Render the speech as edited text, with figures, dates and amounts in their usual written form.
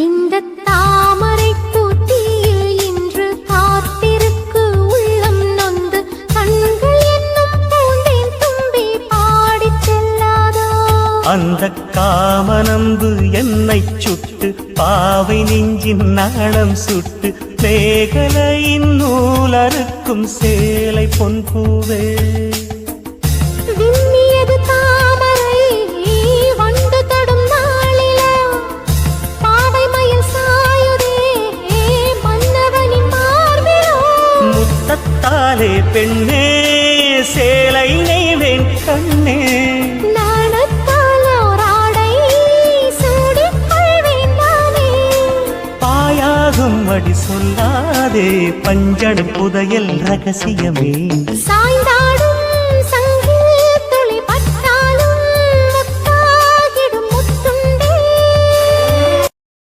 இந்த தாமரை பூத்தியில் இன்று காத்திருக்கு உள்ளம் நொந்து கண்கள் என்னும் பூந்தேன் தும்பி பாடிச் செல்லாதோ அந்த காமனம்பு என்னை சுட்டு பாவை நெஞ்சின் நாளம் சுட்டு மேகலையின் நூலறுக்கும் சேலை பொன் பூவே விண்ணியது தாமரை வண்டு தொடும் நாளிலோ பாவை மயில் சாயுதே மன்னவனின் மார்பிலோ முத்தத்தாலே பெண்ணே சேலை நெய்வேன் கண்ணே நாணத்தால் ஓராடை சூடிக் கொள்வேன் நானே பாயாகும் அடி சொல்லாதே பஞ்சண புதையல் ரகசியமே சாய்ந்தாடு